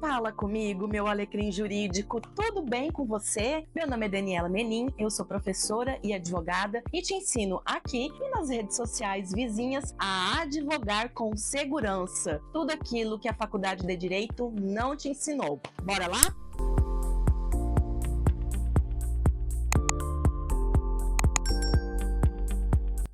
Fala comigo, meu alecrim jurídico, tudo bem com você? Meu nome é Daniela Menin, eu sou professora e advogada e te ensino aqui e nas redes sociais vizinhas a advogar com segurança. Tudo aquilo que a Faculdade de Direito não te ensinou. Bora lá?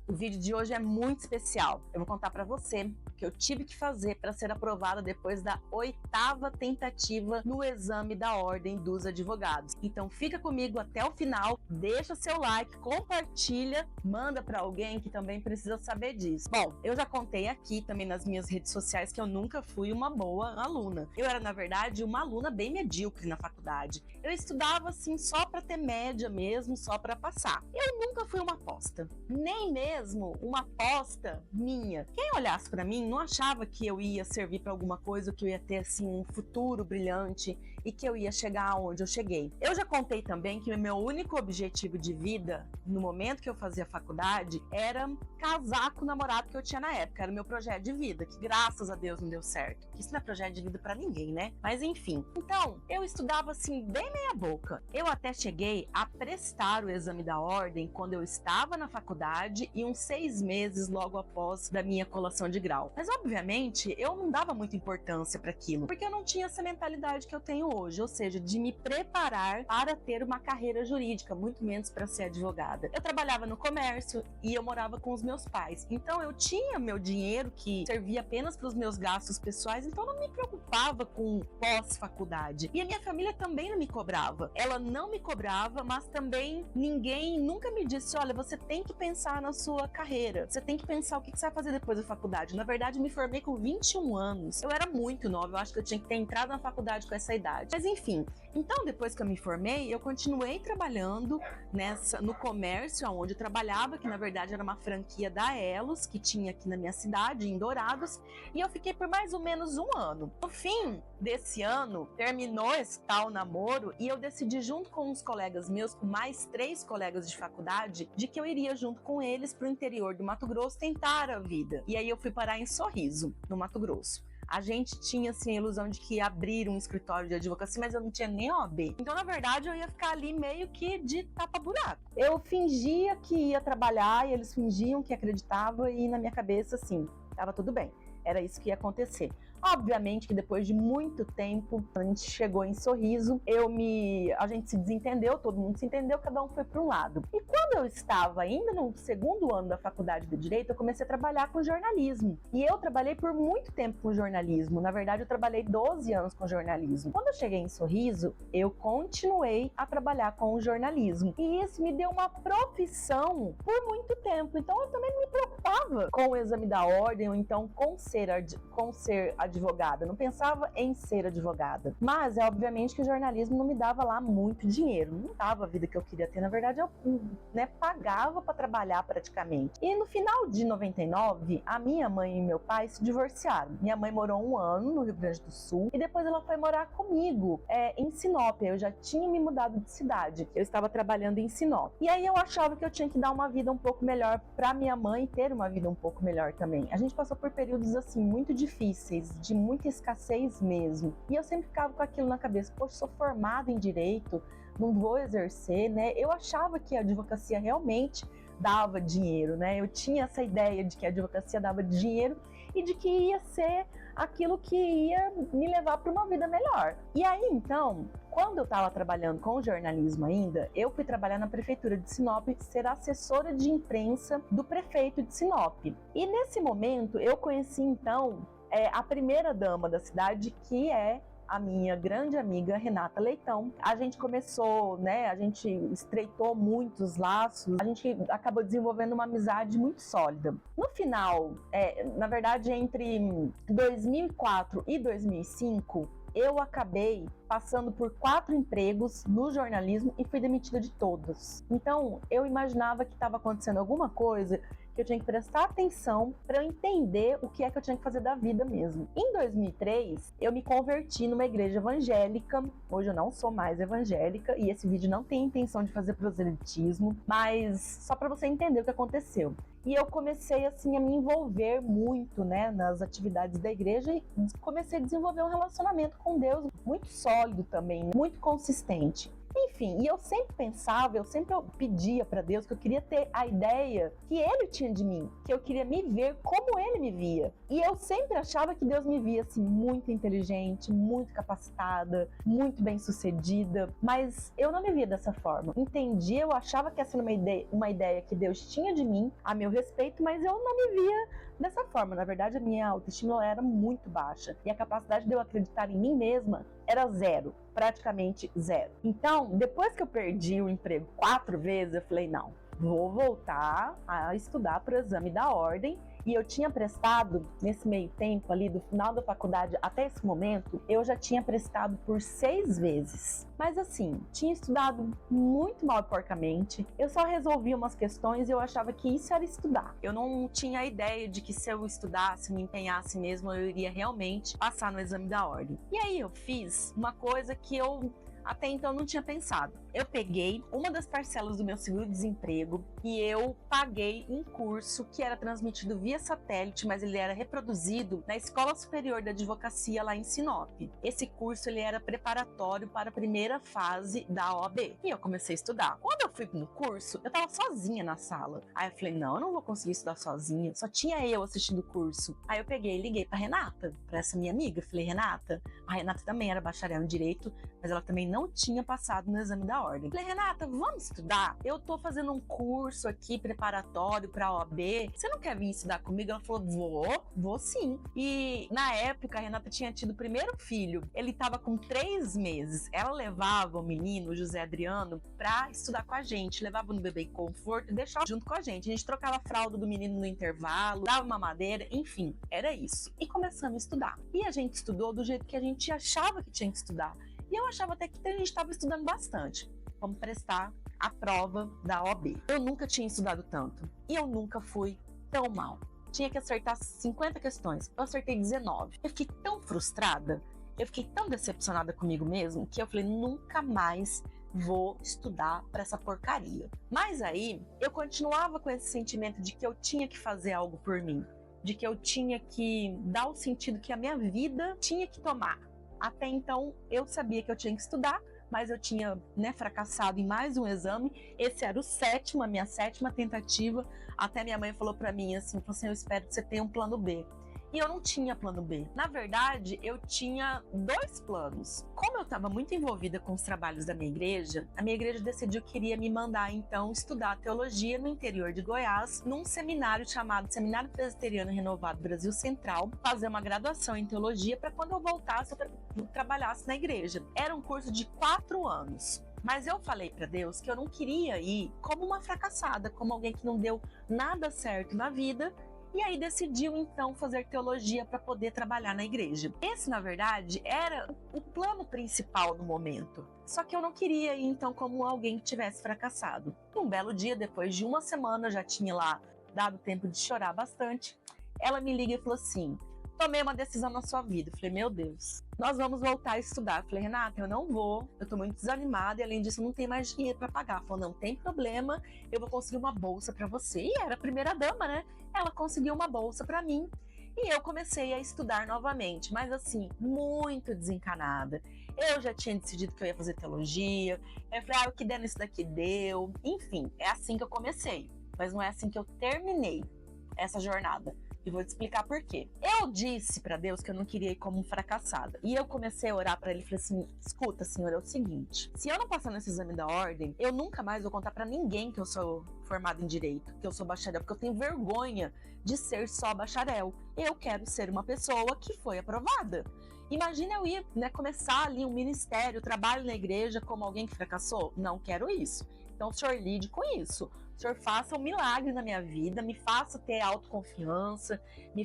O vídeo de hoje é muito especial. Eu vou contar para você o que eu tive que fazer para ser aprovada depois da 8ª tentativa no exame da Ordem dos Advogados. Então fica comigo até o final, deixa seu like, compartilha, manda para alguém que também precisa saber disso. Bom, eu já contei aqui também nas minhas redes sociais que eu nunca fui uma boa aluna. Eu era, na verdade, uma aluna bem medíocre na faculdade. Eu estudava assim só para ter média mesmo, só para passar. Eu nunca fui uma aposta, nem mesmo uma aposta minha. Quem olhasse para mim não achava que eu ia servir para alguma coisa, que eu ia ter assim um futuro brilhante e que eu ia chegar aonde eu cheguei. Eu já contei também que o meu único objetivo de vida no momento que eu fazia faculdade era casar com o namorado que eu tinha na época. Era o meu projeto de vida, que graças a Deus não deu certo. Isso não é projeto de vida para ninguém, né? Mas enfim. Então, eu estudava assim bem meia boca. Eu até cheguei a prestar o exame da ordem quando eu estava na faculdade e uns 6 meses logo após da minha colação de grau. Mas obviamente eu não dava muita importância para aquilo, porque eu não tinha essa mentalidade que eu tenho hoje, ou seja, de me preparar para ter uma carreira jurídica, muito menos para ser advogada. Eu trabalhava no comércio e eu morava com os meus pais, então eu tinha meu dinheiro que servia apenas para os meus gastos pessoais, então eu não me preocupava com pós-faculdade. E a minha família também não me cobrava. Ela não me cobrava, mas também ninguém nunca me disse, olha, você tem que pensar na sua carreira, você tem que pensar o que você vai fazer depois da faculdade. Na verdade, eu me formei com 21 anos. Eu era muito nova, eu acho que eu tinha que ter entrado na faculdade com essa idade. Mas enfim, então depois que eu me formei, eu continuei trabalhando no comércio onde eu trabalhava, que na verdade era uma franquia da Elos, que tinha aqui na minha cidade, em Dourados, e eu fiquei por mais ou menos um ano. No fim desse ano, terminou esse tal namoro e eu decidi junto com uns colegas meus, com mais 3 colegas de faculdade, de que eu iria junto com eles para o interior do Mato Grosso tentar a vida. E aí eu fui parar em Sorriso, no Mato Grosso. A gente tinha assim a ilusão de que ia abrir um escritório de advocacia, mas eu não tinha nem OAB. Então, na verdade, eu ia ficar ali meio que de tapa-buraco. Eu fingia que ia trabalhar e eles fingiam que acreditavam e na minha cabeça, assim, tava tudo bem. Era isso que ia acontecer. Obviamente que depois de muito tempo, a gente chegou em Sorriso, a gente se desentendeu, todo mundo se entendeu, cada um foi para um lado. E quando eu estava ainda no 2º ano da faculdade de Direito, eu comecei a trabalhar com jornalismo. E eu trabalhei por muito tempo com jornalismo. Na verdade, eu trabalhei 12 anos com jornalismo. Quando eu cheguei em Sorriso, eu continuei a trabalhar com o jornalismo. E isso me deu uma profissão por muito tempo. Então, eu também não me preocupava com o exame da ordem ou então com ser advogada, não pensava em ser advogada. Mas é obviamente que o jornalismo não me dava lá muito dinheiro, não dava a vida que eu queria ter. Na verdade, eu pagava para trabalhar praticamente. E no final de 99, a minha mãe e meu pai se divorciaram. Minha mãe morou 1 ano no Rio Grande do Sul e depois ela foi morar comigo em Sinop. Eu já tinha me mudado de cidade, eu estava trabalhando em Sinop. E aí eu achava que eu tinha que dar uma vida um pouco melhor para minha mãe e ter uma vida um pouco melhor também. A gente passou por períodos assim muito difíceis, de muita escassez mesmo. E eu sempre ficava com aquilo na cabeça, poxa, sou formada em direito, não vou exercer, né? Eu achava que a advocacia realmente dava dinheiro, né? Eu tinha essa ideia de que a advocacia dava dinheiro e de que ia ser aquilo que ia me levar para uma vida melhor. E aí, então, quando eu estava trabalhando com jornalismo ainda, eu fui trabalhar na prefeitura de Sinop, ser assessora de imprensa do prefeito de Sinop. E nesse momento, eu conheci, então, a primeira dama da cidade, que é a minha grande amiga Renata Leitão. A gente começou, a gente estreitou muitos laços, a gente acabou desenvolvendo uma amizade muito sólida. No final, na verdade, entre 2004 e 2005, eu acabei passando por 4 empregos no jornalismo e fui demitida de todos. Então, eu imaginava que estava acontecendo alguma coisa que eu tinha que prestar atenção para eu entender o que é que eu tinha que fazer da vida mesmo. Em 2003, eu me converti numa igreja evangélica. Hoje eu não sou mais evangélica e esse vídeo não tem intenção de fazer proselitismo, mas só para você entender o que aconteceu. E eu comecei assim a me envolver muito, né, nas atividades da igreja e comecei a desenvolver um relacionamento com Deus muito sólido também, muito consistente. Enfim, e eu sempre pensava, eu sempre pedia para Deus que eu queria ter a ideia que Ele tinha de mim, que eu queria me ver como Ele me via. E eu sempre achava que Deus me via assim, muito inteligente, muito capacitada, muito bem-sucedida, mas eu não me via dessa forma. Entendi, eu achava que essa era uma ideia que Deus tinha de mim, a meu respeito, mas eu não me via dessa forma. Na verdade, a minha autoestima era muito baixa e a capacidade de eu acreditar em mim mesma era zero, praticamente zero. Então, depois que eu perdi o emprego 4 vezes, eu falei, não, vou voltar a estudar para o exame da ordem. E eu tinha prestado, nesse meio tempo ali, do final da faculdade até esse momento, eu já tinha prestado por 6 vezes. Mas assim, tinha estudado muito mal e porcamente, eu só resolvia umas questões e eu achava que isso era estudar. Eu não tinha a ideia de que se eu estudasse, me empenhasse mesmo, eu iria realmente passar no exame da ordem. E aí eu fiz uma coisa que eu até então não tinha pensado. Eu peguei uma das parcelas do meu seguro-desemprego e eu paguei um curso que era transmitido via satélite, mas ele era reproduzido na Escola Superior da Advocacia lá em Sinop. Esse curso ele era preparatório para a primeira fase da OAB. E eu comecei a estudar. Quando eu fui no curso, eu tava sozinha na sala. Aí eu falei, não, eu não vou conseguir estudar sozinha. Só tinha eu assistindo o curso. Aí eu peguei e liguei pra Renata, pra essa minha amiga. Falei, Renata, a Renata também era bacharel em Direito, mas ela também não tinha passado no exame da ordem. Falei, Renata, vamos estudar? Eu tô fazendo um curso aqui preparatório pra OAB. Você não quer vir estudar comigo? Ela falou, vou sim. E na época a Renata tinha tido o primeiro filho. Ele tava com 3 meses. Ela levava o menino, o José Adriano, pra estudar com a gente. Levava no bebê conforto e deixava junto com a gente. A gente trocava a fralda do menino no intervalo, dava mamadeira, enfim, era isso. E começamos a estudar. E a gente estudou do jeito que a gente achava que tinha que estudar. E eu achava até que a gente estava estudando bastante. Vamos prestar a prova da OAB. Eu nunca tinha estudado tanto. E eu nunca fui tão mal. Tinha que acertar 50 questões. Eu acertei 19. Eu fiquei tão frustrada, eu fiquei tão decepcionada comigo mesmo, que eu falei, nunca mais vou estudar para essa porcaria. Mas aí, eu continuava com esse sentimento de que eu tinha que fazer algo por mim. De que eu tinha que dar o sentido que a minha vida tinha que tomar. Até então, eu sabia que eu tinha que estudar, mas eu tinha, fracassado em mais um exame. Esse era a minha 7ª tentativa. Até minha mãe falou pra mim assim, eu espero que você tenha um plano B. E eu não tinha plano B. Na verdade, eu tinha 2 planos. Como eu estava muito envolvida com os trabalhos da minha igreja, a minha igreja decidiu que queria me mandar, então, estudar teologia no interior de Goiás, num seminário chamado Seminário Presbiteriano Renovado Brasil Central, fazer uma graduação em teologia para quando eu voltasse, eu trabalhasse na igreja. Era um curso de 4 anos. Mas eu falei para Deus que eu não queria ir como uma fracassada, como alguém que não deu nada certo na vida. E aí decidiu então fazer teologia para poder trabalhar na igreja. Esse, na verdade, era o plano principal no momento. Só que eu não queria ir então como alguém que tivesse fracassado. Um belo dia, depois de 1 semana, eu já tinha lá dado tempo de chorar bastante. Ela me liga e falou assim, tomei uma decisão na sua vida. Eu falei, meu Deus, nós vamos voltar a estudar. Eu falei, Renata, eu não vou, eu tô muito desanimada e além disso eu não tenho mais dinheiro para pagar. Ela falou, não tem problema, eu vou conseguir uma bolsa para você. E era a primeira dama, né? Ela conseguiu uma bolsa para mim e eu comecei a estudar novamente, mas assim, muito desencanada. Eu já tinha decidido que eu ia fazer teologia, eu falei, o que der nisso daqui deu. Enfim, é assim que eu comecei, mas não é assim que eu terminei essa jornada. E vou te explicar por quê. Eu disse para Deus que eu não queria ir como fracassada. E eu comecei a orar para ele e falei assim, escuta, Senhor, é o seguinte, se eu não passar nesse exame da ordem, eu nunca mais vou contar para ninguém que eu sou formada em Direito, que eu sou bacharel, porque eu tenho vergonha de ser só bacharel. Eu quero ser uma pessoa que foi aprovada. Imagina eu ir, começar ali um ministério, trabalho na igreja como alguém que fracassou? Não quero isso. Então o Senhor lide com isso. O Senhor faça um milagre na minha vida, me faça ter autoconfiança, me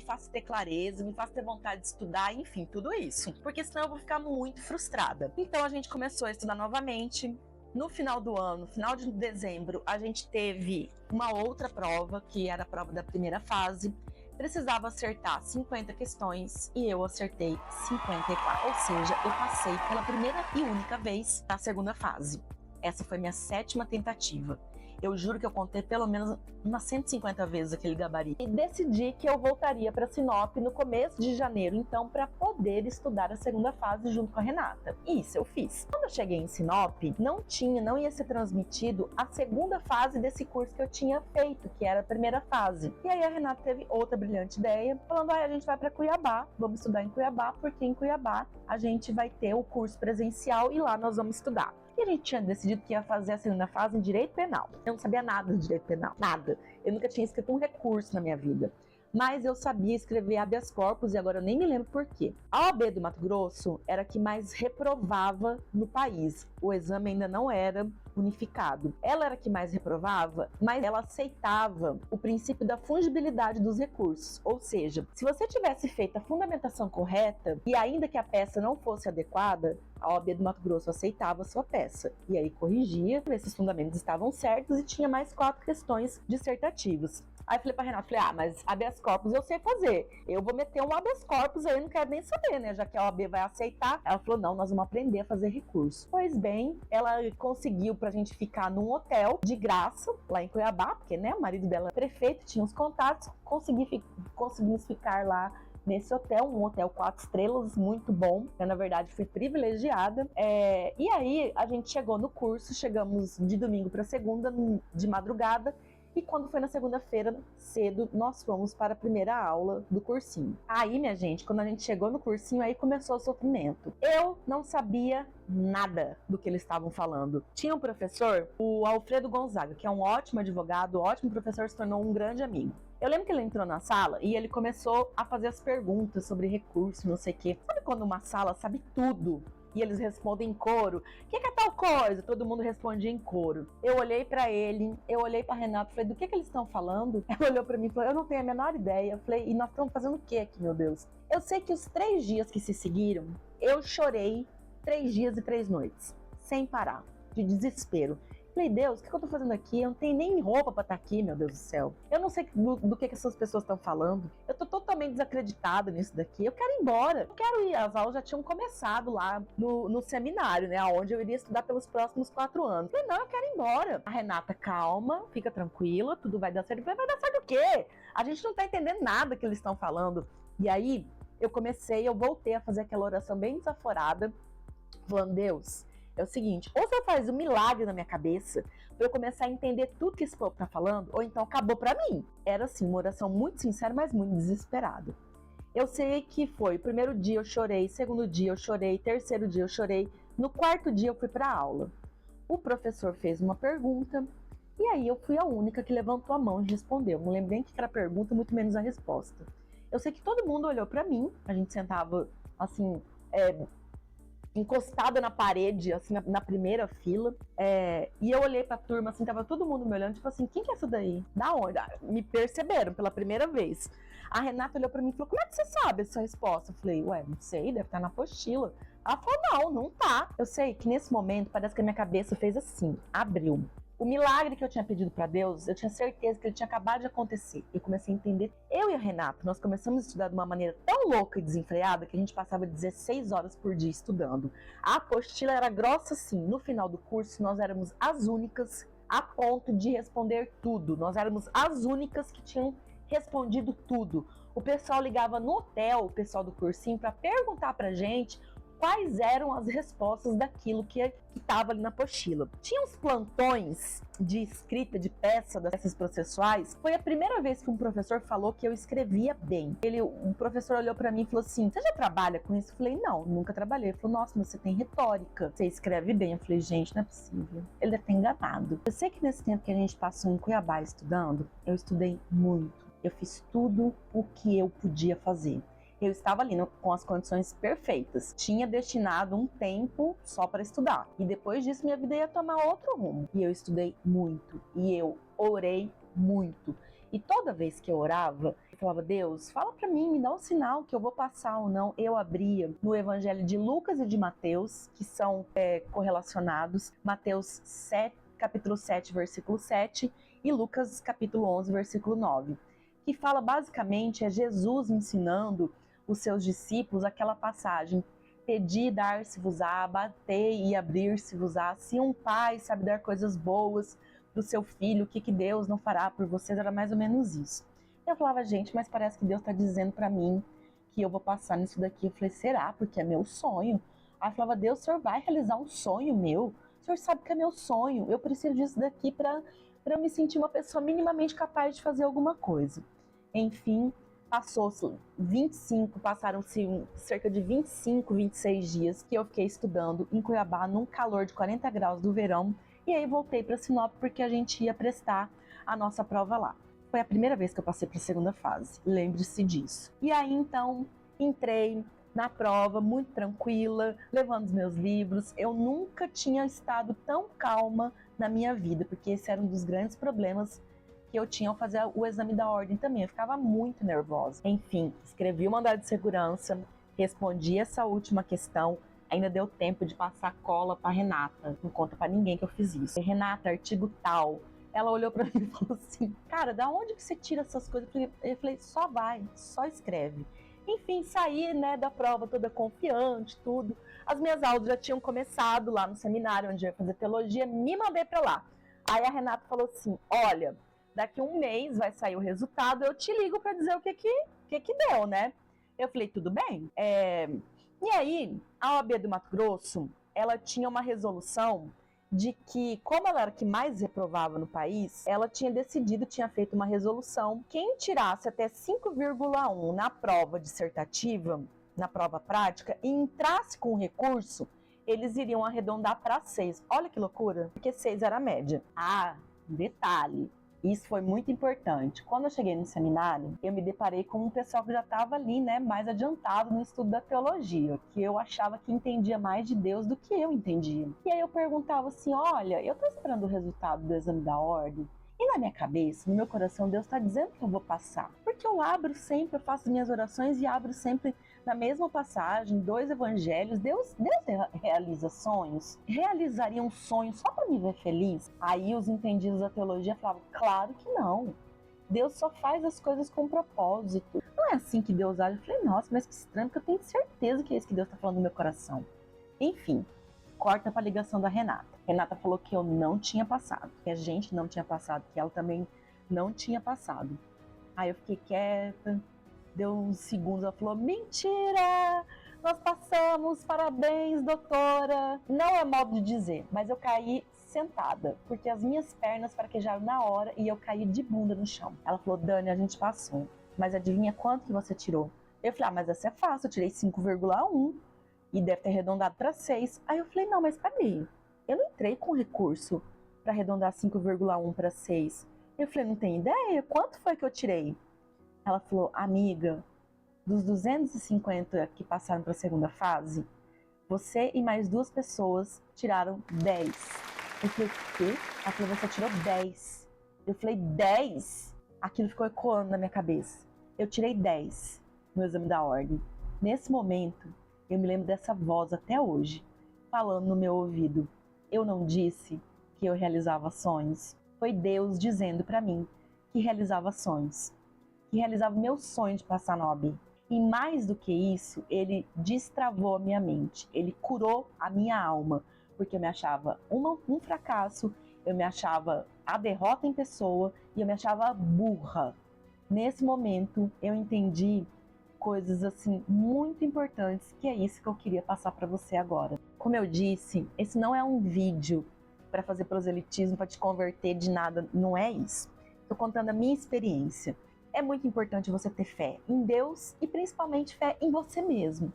faça ter clareza, me faça ter vontade de estudar, enfim, tudo isso. Porque senão eu vou ficar muito frustrada. Então a gente começou a estudar novamente. No final do ano, final de dezembro, a gente teve uma outra prova, que era a prova da primeira fase. Precisava acertar 50 questões e eu acertei 54. Ou seja, eu passei pela primeira e única vez na segunda fase. Essa foi minha 7ª tentativa. Eu juro que eu contei pelo menos umas 150 vezes aquele gabarito. E decidi que eu voltaria para Sinop no começo de janeiro, então, para poder estudar a segunda fase junto com a Renata. E isso eu fiz. Quando eu cheguei em Sinop, não ia ser transmitido a segunda fase desse curso que eu tinha feito, que era a primeira fase. E aí a Renata teve outra brilhante ideia, falando: a gente vai para Cuiabá, vamos estudar em Cuiabá, porque em Cuiabá a gente vai ter o curso presencial e lá nós vamos estudar. E a gente tinha decidido que ia fazer a segunda fase em direito penal. Eu não sabia nada de direito penal, nada. Eu nunca tinha escrito um recurso na minha vida. Mas eu sabia escrever habeas corpus e agora eu nem me lembro por quê. A OAB do Mato Grosso era a que mais reprovava no país. O exame ainda não era unificado. Ela era a que mais reprovava, mas ela aceitava o princípio da fungibilidade dos recursos. Ou seja, se você tivesse feito a fundamentação correta e ainda que a peça não fosse adequada, a OAB do Mato Grosso aceitava a sua peça e aí corrigia, esses fundamentos estavam certos e tinha mais 4 questões dissertativas. Aí eu falei pra Renata, mas habeas corpus eu sei fazer. Eu vou meter um habeas corpus aí, não quero nem saber, né? Já que a OAB vai aceitar. Ela falou, não, nós vamos aprender a fazer recurso. Pois bem, ela conseguiu pra gente ficar num hotel de graça, lá em Cuiabá, porque, né, o marido dela é prefeito, tinha os contatos, conseguimos ficar lá nesse hotel, um hotel 4 estrelas, muito bom. Eu, na verdade, fui privilegiada. E aí, a gente chegou no curso, chegamos de domingo para segunda, de madrugada, e quando foi na segunda-feira, cedo, nós fomos para a primeira aula do cursinho. Aí, minha gente, quando a gente chegou no cursinho, aí começou o sofrimento. Eu não sabia nada do que eles estavam falando. Tinha um professor, o Alfredo Gonzaga, que é um ótimo advogado, ótimo professor, se tornou um grande amigo. Eu lembro que ele entrou na sala e ele começou a fazer as perguntas sobre recurso, não sei o quê. Sabe quando uma sala sabe tudo? E eles respondem em coro. O que é tal coisa? Todo mundo respondia em coro. Eu olhei pra ele, eu olhei pra Renata, falei, do que eles estão falando? Ela olhou pra mim e falou, eu não tenho a menor ideia. Eu falei, e nós estamos fazendo o que aqui, meu Deus? Eu sei que os 3 dias que se seguiram, eu chorei 3 dias e 3 noites, sem parar, de desespero. Falei, Deus, o que eu tô fazendo aqui? Eu não tenho nem roupa pra estar aqui, meu Deus do céu. Eu não sei do que essas pessoas estão falando. Eu tô totalmente desacreditada nisso daqui. Eu quero ir embora. Eu quero ir. As aulas já tinham começado lá no seminário, né? Onde eu iria estudar pelos próximos 4 anos. Falei, não, eu quero ir embora. A Renata, calma, fica tranquila, tudo vai dar certo. Eu falei, vai dar certo o quê? A gente não tá entendendo nada que eles estão falando. E aí, eu voltei a fazer aquela oração bem desaforada, falando, Deus, é o seguinte, ou você faz um milagre na minha cabeça pra eu começar a entender tudo que esse povo tá falando, ou então acabou pra mim. Era assim, uma oração muito sincera, mas muito desesperada. Eu sei que foi, o primeiro dia eu chorei, segundo dia eu chorei, terceiro dia eu chorei, no 4º dia eu fui pra aula. O professor fez uma pergunta, e aí eu fui a única que levantou a mão e respondeu. Não lembro nem o que era a pergunta, muito menos a resposta. Eu sei que todo mundo olhou pra mim, a gente sentava assim, encostada na parede, assim, na primeira fila, e eu olhei pra turma, assim, tava todo mundo me olhando, tipo assim, quem que é isso daí? Da onde? Me perceberam pela primeira vez. A Renata olhou pra mim e falou, como é que você sabe essa resposta? Eu falei, ué, não sei, deve estar na apostila. Ela falou, não tá. Eu sei que nesse momento, parece que a minha cabeça fez assim, abriu. O milagre que eu tinha pedido para Deus, eu tinha certeza que ele tinha acabado de acontecer. Eu comecei a entender. Eu e a Renata, nós começamos a estudar de uma maneira tão louca e desenfreada que a gente passava 16 horas por dia estudando. A apostila era grossa assim. No final do curso, nós éramos as únicas a ponto de responder tudo. Nós éramos as únicas que tinham respondido tudo. O pessoal ligava no hotel, o pessoal do cursinho, para perguntar pra gente quais eram as respostas daquilo que estava ali na apostila. Tinha uns plantões de escrita de peça dessas processuais. Foi a primeira vez que um professor falou que eu escrevia bem. O professor olhou para mim e falou assim, você já trabalha com isso? Eu falei, não, nunca trabalhei. Ele falou, nossa, mas você tem retórica, você escreve bem. Eu falei, gente, não é possível. Ele deve ter enganado. Eu sei que nesse tempo que a gente passou em Cuiabá estudando, eu estudei muito. Eu fiz tudo o que eu podia fazer. Eu estava ali com as condições perfeitas. Tinha destinado um tempo só para estudar. E depois disso, minha vida ia tomar outro rumo. E eu estudei muito. E eu orei muito. E toda vez que eu orava, eu falava, Deus, fala para mim, me dá um sinal que eu vou passar ou não. Eu abria no Evangelho de Lucas e de Mateus, que são correlacionados, Mateus 7, capítulo 7, versículo 7, e Lucas, capítulo 11, versículo 9, que fala basicamente, é Jesus ensinando os seus discípulos aquela passagem, pedi, dar-se-vos-á, batei e abrir-se-vos-á. Se um pai sabe dar coisas boas do seu filho, o que Deus não fará por vocês? Era mais ou menos isso. Eu falava, gente, mas parece que Deus está dizendo para mim que eu vou passar nisso daqui. Eu falei, será? Porque é meu sonho. Aí eu falava, Deus, o senhor vai realizar um sonho meu? O senhor sabe que é meu sonho. Eu preciso disso daqui para eu me sentir uma pessoa minimamente capaz de fazer alguma coisa. Enfim, passaram-se cerca de 25, 26 dias que eu fiquei estudando em Cuiabá, num calor de 40 graus do verão, e aí voltei para Sinop porque a gente ia prestar a nossa prova lá. Foi a primeira vez que eu passei para a segunda fase, lembre-se disso. E aí então entrei na prova muito tranquila, levando os meus livros. Eu nunca tinha estado tão calma na minha vida, porque esse era um dos grandes problemas que eu tinha ao fazer o exame da ordem também. Eu ficava muito nervosa. Enfim, escrevi o mandado de segurança, respondi essa última questão, ainda deu tempo de passar cola para Renata. Não conta para ninguém que eu fiz isso. Renata, artigo tal. Ela olhou para mim e falou assim, cara, da onde que você tira essas coisas? Eu falei, só vai, só escreve. Enfim, saí, né, da prova toda confiante, tudo. As minhas aulas já tinham começado lá no seminário onde eu ia fazer teologia, me mandei para lá. Aí a Renata falou assim, olha, daqui um mês vai sair o resultado, eu te ligo para dizer o que deu, né? Eu falei, tudo bem. E aí, a OAB do Mato Grosso, ela tinha uma resolução de que, como ela era a que mais reprovava no país, ela tinha feito uma resolução, quem tirasse até 5,1 na prova dissertativa, na prova prática, e entrasse com recurso, eles iriam arredondar para 6. Olha que loucura, porque 6 era a média. Ah, detalhe. Isso foi muito importante. Quando eu cheguei no seminário, eu me deparei com um pessoal que já estava ali, né, mais adiantado no estudo da teologia, que eu achava que entendia mais de Deus do que eu entendia. E aí eu perguntava assim, olha, eu estou esperando o resultado do exame da ordem, e na minha cabeça, no meu coração, Deus está dizendo que eu vou passar. Porque eu abro sempre, eu faço minhas orações e abro sempre na mesma passagem, 2 evangelhos. Deus realiza sonhos? Realizaria um sonho só para me ver feliz? Aí os entendidos da teologia falavam, claro que não. Deus só faz as coisas com propósito. Não é assim que Deus age. Eu falei, nossa, mas que estranho, porque eu tenho certeza que é isso que Deus está falando no meu coração. Enfim, corta para a ligação da Renata. Renata falou que eu não tinha passado, que a gente não tinha passado, que ela também não tinha passado. Aí eu fiquei quieta, deu uns segundos, ela falou, mentira, nós passamos, parabéns, doutora. Não é modo de dizer, mas eu caí sentada, porque as minhas pernas fraquejaram na hora e eu caí de bunda no chão. Ela falou, Dani, a gente passou, mas adivinha quanto que você tirou? Eu falei, mas essa é fácil, eu tirei 5,1 e deve ter arredondado para 6. Aí eu falei, não, mas peraí, eu não entrei com recurso para arredondar 5,1 para 6. Eu falei, não tem ideia, quanto foi que eu tirei? Ela falou, amiga, dos 250 que passaram para a segunda fase, você e mais 2 pessoas tiraram 10. Eu falei, o quê? Ela falou, você tirou 10. Eu falei, 10? Aquilo ficou ecoando na minha cabeça. Eu tirei 10 no exame da ordem. Nesse momento, eu me lembro dessa voz até hoje, falando no meu ouvido. Eu não disse que eu realizava sonhos. Foi Deus dizendo para mim que realizava sonhos. Que realizava o meu sonho de passar na OAB. E mais do que isso, ele destravou a minha mente. Ele curou a minha alma. Porque eu me achava um fracasso, eu me achava a derrota em pessoa e eu me achava burra. Nesse momento, eu entendi coisas assim muito importantes, que é isso que eu queria passar para você agora. Como eu disse, esse não é um vídeo para fazer proselitismo, para te converter de nada, não é isso. Estou contando a minha experiência. É muito importante você ter fé em Deus e principalmente fé em você mesmo.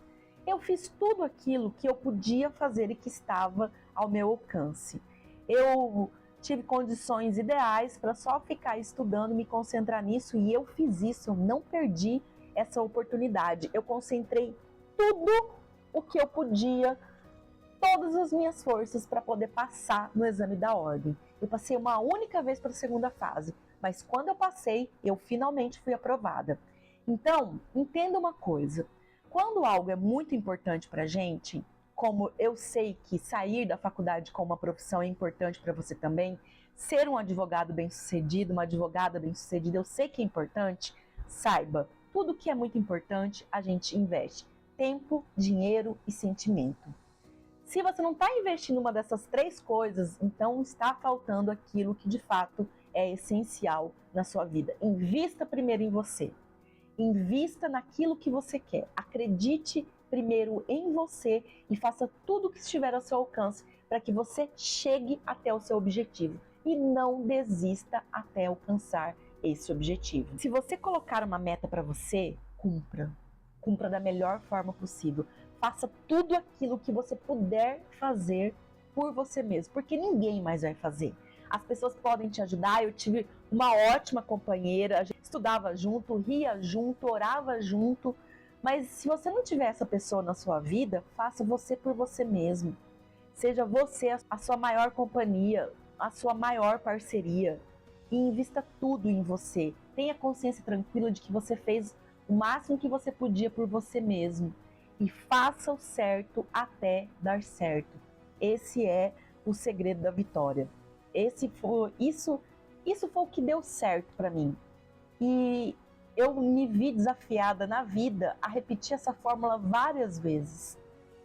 Eu fiz tudo aquilo que eu podia fazer e que estava ao meu alcance. Eu tive condições ideais para só ficar estudando, me concentrar nisso, e eu fiz isso, eu não perdi essa oportunidade. Eu concentrei tudo o que eu podia, todas as minhas forças para poder passar no exame da ordem. Eu passei uma única vez para a segunda fase. mas quando eu passei, eu finalmente fui aprovada. Então, entenda uma coisa, quando algo é muito importante pra gente, como eu sei que sair da faculdade com uma profissão é importante para você também, ser um advogado bem-sucedido, uma advogada bem-sucedida, eu sei que é importante, saiba, tudo que é muito importante a gente investe. Tempo, dinheiro e sentimento. Se você não está investindo em uma dessas três coisas, então está faltando aquilo que de fato é essencial na sua vida. Invista primeiro em você. Invista naquilo que você quer. Acredite primeiro em você e faça tudo o que estiver ao seu alcance para que você chegue até o seu objetivo. E não desista até alcançar esse objetivo. Se você colocar uma meta para você, cumpra. Cumpra da melhor forma possível. Faça tudo aquilo que você puder fazer por você mesmo, porque ninguém mais vai fazer. As pessoas podem te ajudar. Eu tive uma ótima companheira, a gente estudava junto, ria junto, orava junto. Mas se você não tiver essa pessoa na sua vida, faça você por você mesmo. Seja você a sua maior companhia, a sua maior parceria. E invista tudo em você. Tenha consciência tranquila de que você fez o máximo que você podia por você mesmo. E faça o certo até dar certo. Esse é o segredo da vitória. Isso foi o que deu certo para mim. E eu me vi desafiada na vida a repetir essa fórmula várias vezes.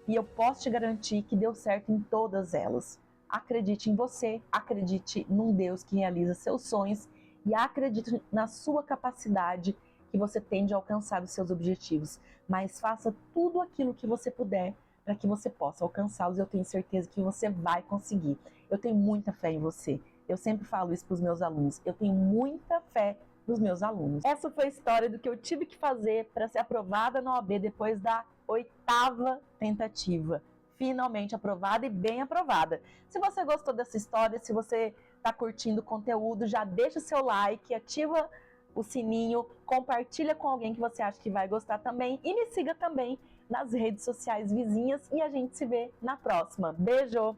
E eu posso te garantir que deu certo em todas elas. Acredite em você, acredite num Deus que realiza seus sonhos e acredite na sua capacidade que você tem de alcançar os seus objetivos. Mas faça tudo aquilo que você puder para que você possa alcançá-los. Eu tenho certeza que você vai conseguir. Eu tenho muita fé em você. Eu sempre falo isso para os meus alunos. Eu tenho muita fé nos meus alunos. Essa foi a história do que eu tive que fazer para ser aprovada na OAB depois da 8ª tentativa. Finalmente aprovada e bem aprovada. Se você gostou dessa história, se você está curtindo o conteúdo, já deixa o seu like, ativa o sininho, compartilha com alguém que você acha que vai gostar também e me siga também nas redes sociais vizinhas e a gente se vê na próxima. Beijo!